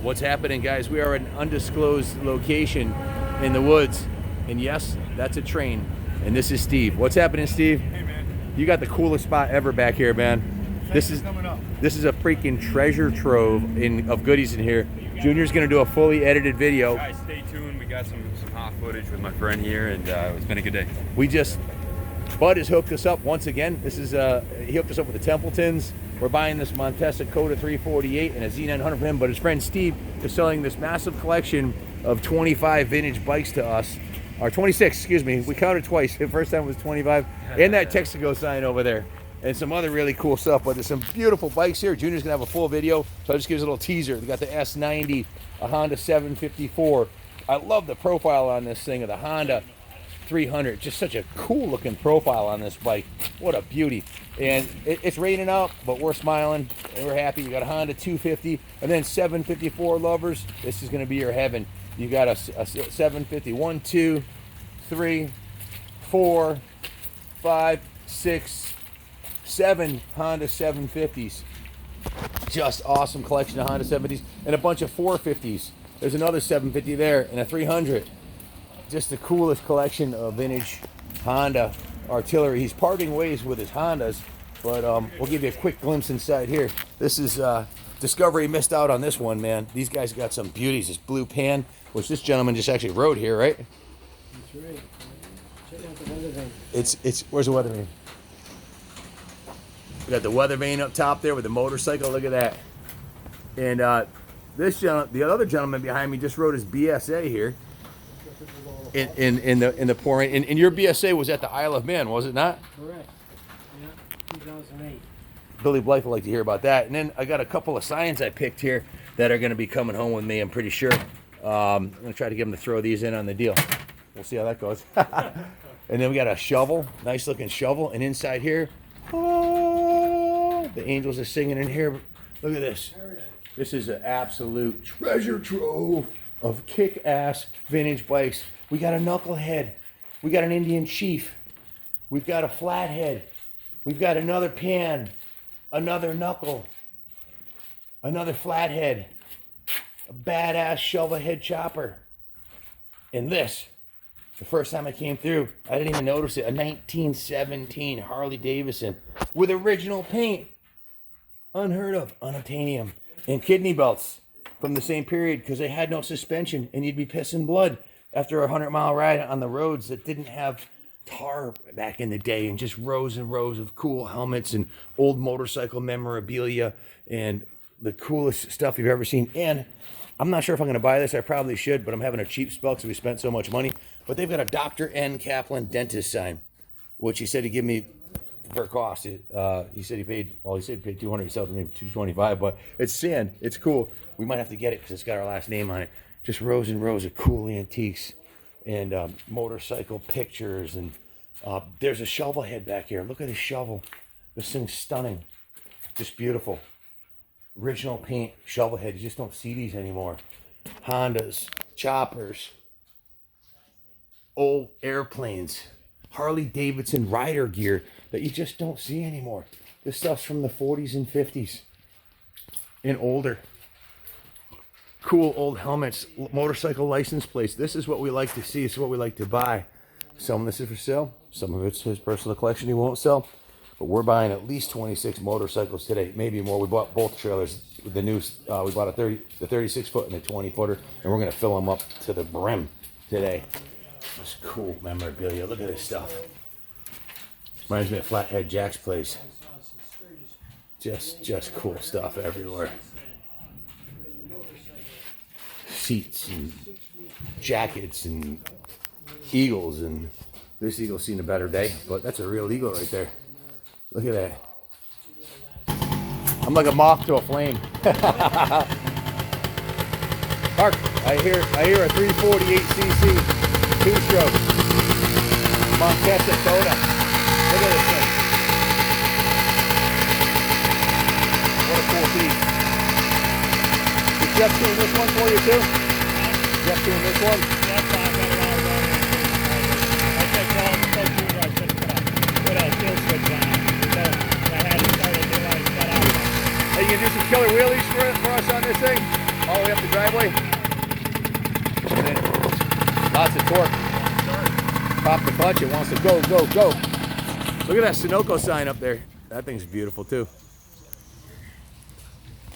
What's happening, guys? We are at an undisclosed location in the woods. And yes, that's a train. And this is Steve. What's happening, Steve? Hey, man. You got the coolest spot ever back here, man. This is a freaking treasure trove of goodies in here. Junior's gonna do a fully edited video. Guys, stay tuned. We got some hot footage with my friend here, and it's been a good day. Bud has hooked us up once again. This is he hooked us up with the Templetons. We're buying this Montesa Coda 348 and a Z900 for him, but his friend Steve is selling this massive collection of 25 vintage bikes to us. Or 26, excuse me. We counted twice. The first time was 25. And that Texaco sign over there. And some other really cool stuff. But there's some beautiful bikes here. Junior's going to have a full video, so I'll just give us a little teaser. We got the S90, a Honda 754. I love the profile on this thing of the Honda 300. Just such a cool looking profile on this bike. What a beauty. And it's raining out, but we're smiling and we're happy. You got a Honda 250 and then 754 lovers. This is going to be your heaven. You got a 750, 1, 2, 3, 4, 5, 6, 7 Honda 750s. Just awesome collection of Honda 750s and a bunch of 450s. There's another 750 there and a 300. Just the coolest collection of vintage Honda artillery. He's parting ways with his Hondas, but we'll give you a quick glimpse inside here. This is Discovery missed out on this one, man. These guys got some beauties. This blue pan, which this gentleman just actually rode here, right? That's right. Check out the weather vane. It's where's the weather vane? We got the weather vane up top there with the motorcycle. Look at that. And the other gentleman behind me just rode his BSA here. In the pouring. And your BSA was at the Isle of Man, was it not? Correct. Yeah, 2008. Billy Blythe would like to hear about that. And then I got a couple of signs I picked here that are going to be coming home with me, I'm pretty sure. I'm going to try to get them to throw these in on the deal. We'll see how that goes. And then we got a shovel, nice looking shovel. And inside here, oh, the angels are singing in here. Look at this. This is an absolute treasure trove of kick-ass vintage bikes. We got a knucklehead. We got an Indian chief. We've got a flathead. We've got another pan. Another knuckle, another flathead, a badass shovel head chopper. And this, the first time I came through, I didn't even notice it, a 1917 Harley Davidson with original paint. Unheard of, unobtainium. And kidney belts from the same period because they had no suspension and you'd be pissing blood after a 100-mile ride on the roads that didn't have tar back in the day, and just rows and rows of cool helmets and old motorcycle memorabilia and the coolest stuff you've ever seen. And I'm not sure if I'm going to buy this. I probably should, but I'm having a cheap spell because we spent so much money. But they've got a Dr. N. Kaplan dentist sign, which he said he'd give me for cost. He said he paid 200. He sold it to me for 225. But it's sand. It's cool. We might have to get it because it's got our last name on it. Just rows and rows of cool antiques and motorcycle pictures, and there's a shovel head back here. Look at this shovel. This thing's stunning. Just beautiful. Original paint shovel head. You just don't see these anymore. Hondas, choppers, old airplanes, Harley Davidson rider gear that you just don't see anymore. This stuff's from the 40s and 50s and older. Cool old helmets, motorcycle license plates. This is what we like to see. This is what we like to buy. Some of this is for sale. Some of it's his personal collection he won't sell. But we're buying at least 26 motorcycles today, maybe more. We bought both trailers. The new, we bought the 36-foot and the 20-footer, and we're going to fill them up to the brim today. It's cool memorabilia. Look at this stuff. Reminds me of Flathead Jack's place. Just cool stuff everywhere. Seats and jackets and eagles, and this eagle's seen a better day, but that's a real eagle right there. Look at that. I'm like a moth to a flame. Hark, I hear a 348cc two-stroke Montesa Coda. Look at this thing. What a cool piece. Is Jeff doing this one for you too? Jeff doing this one? That's why I got it all running. I said, well, it's so cool, I couldn't put a kill switch on. So I had to start a new one set up. Are you gonna do some killer wheelies for us on this thing? all the way up the driveway. And then lots of torque. Pop the clutch, it wants to go, go, go. Look at that Sunoco sign up there. That thing's beautiful too.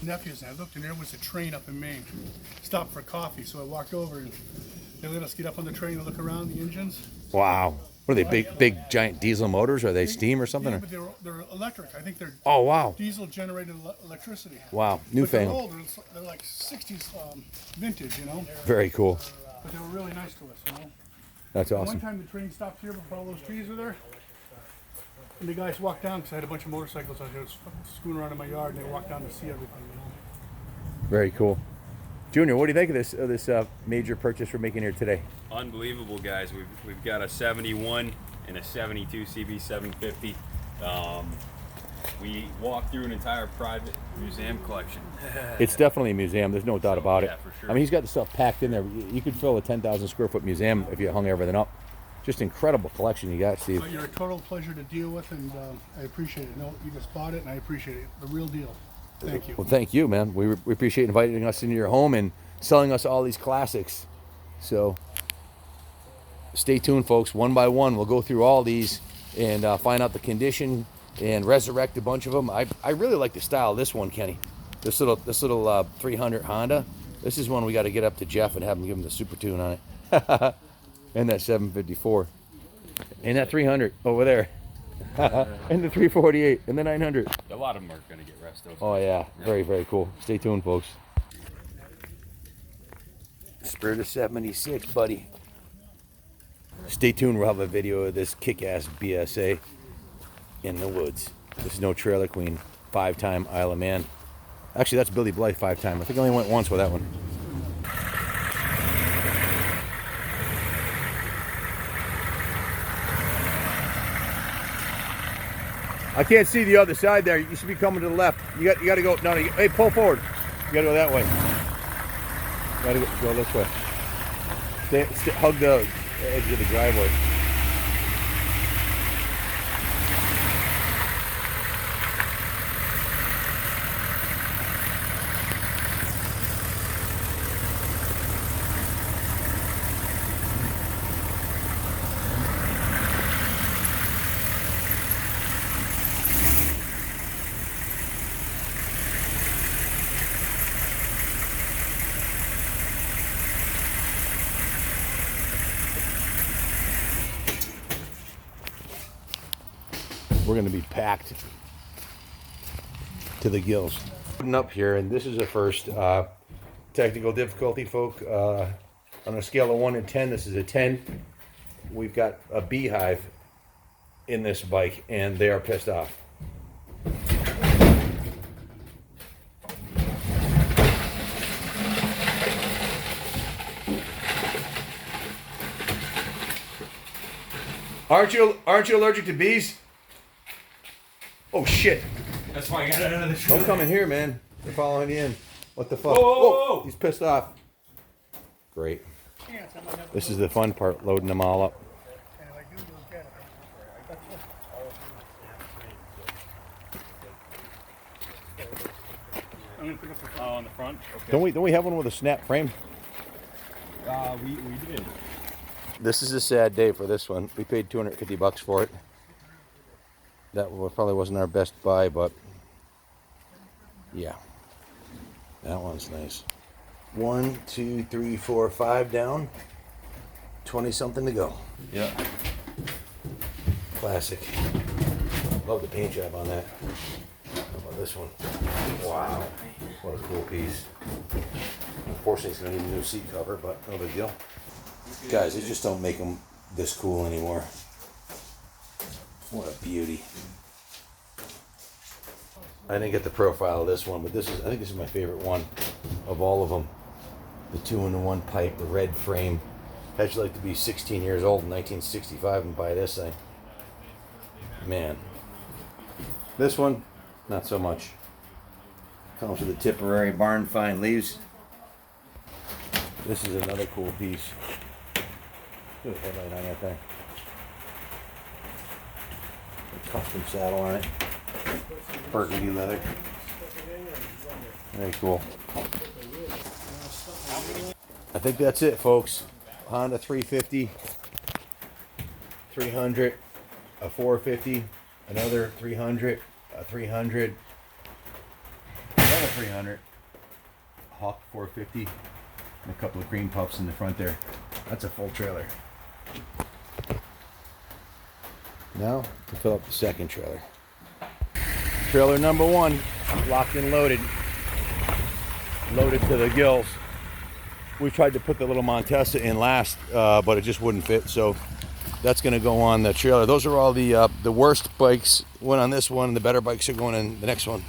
Nephews, and I looked and there was a train up in Maine. Stopped for coffee, so I walked over and they let us get up on the train and look around the engines. Wow. What are they, big giant diesel motors? Are they steam or something? Yeah, but they're electric. I think they're Oh, wow. diesel generated electricity. Wow, But they're newfangled. old. They're like 60s vintage, you know. Very cool. But they were really nice to us, you know. That's One awesome. time the train stopped here before all those trees were there. And the guys walked down because I had a bunch of motorcycles out here screwing around in my yard, and they walked down to see everything, you know. Very cool. Junior, what do you think of this major purchase we're making here today? Unbelievable, guys. We've got a 71 and a 72 CB750. We walked through an entire private museum collection. It's definitely a museum. There's no doubt about it. Yeah, for sure. I mean, he's got the stuff packed in there. You could fill a 10,000 square foot museum if you hung everything up. Just incredible collection you got, Steve. But you're a total pleasure to deal with, and I appreciate it. No, you just bought it, and I appreciate it. The real deal. Thank you. Well, thank you, man. We appreciate inviting us into your home and selling us all these classics. So stay tuned, folks. One by one, we'll go through all these and find out the condition and resurrect a bunch of them. I really like the style of this one, Kenny. This little 300 Honda. This is one we got to get up to Jeff and have him give him the super tune on it. And that 754. And that 300 over there. And the 348 and the 900. A lot of them are going to get restos. Oh yeah, very, very cool. Stay tuned, folks. Spirit of 76, buddy. Stay tuned, we'll have a video of this kick-ass BSA in the woods. This is no Trailer Queen, 5-time Isle of Man. Actually, that's Billy Blythe 5-time. I think I only went once with that one. I can't see the other side there. You should be coming to the left. You got to go. No, hey, pull forward. You got to go that way. You got to go this way. Hug the edge of the driveway. We're going to be packed to the gills. Putting up here, and this is the first technical difficulty, folk. On a scale of 1 to 10, this is a 10. We've got a beehive in this bike, and they are pissed off. Aren't you allergic to bees? Oh shit! That's why I got it out of the truck. Don't come in here, man. They're following you in. What the fuck? Whoa, whoa, whoa, whoa. He's pissed off. Great. This is the fun part, loading them all up. I'm gonna pick up the on the front. Okay. Don't we have one with a snap frame? We did. This is a sad day for this one. We paid $250 for it. That probably wasn't our best buy, but yeah, that one's nice. 1, 2, 3, 4, 5 down. 20 something to go. Yeah. Classic. Love the paint job on that. How about this one? Wow, what a cool piece. Unfortunately, it's gonna need a new seat cover, but no big deal. Guys, they just don't make them this cool anymore. What a beauty. I didn't get the profile of this one, but I think this is my favorite one of all of them. The 2-in-1 pipe, the red frame. How'd you like to be 16 years old in 1965 and buy this thing? Man. This one, not so much. Comes with a Tipperary barn find leaves. This is another cool piece. Look at the headlight on that thing. A custom saddle on it. Burgundy leather. Very cool. I think that's it, folks. Honda 350, 300, a 450, another 300, a 300, another 300, Hawk 450, and a couple of green puffs in the front there. That's a full trailer. Now to fill up the second trailer. Trailer number one, locked and loaded. Loaded to the gills. We tried to put the little Montesa in last, but it just wouldn't fit, so that's going to go on the trailer. Those are all the worst bikes went on this one, and the better bikes are going in the next one.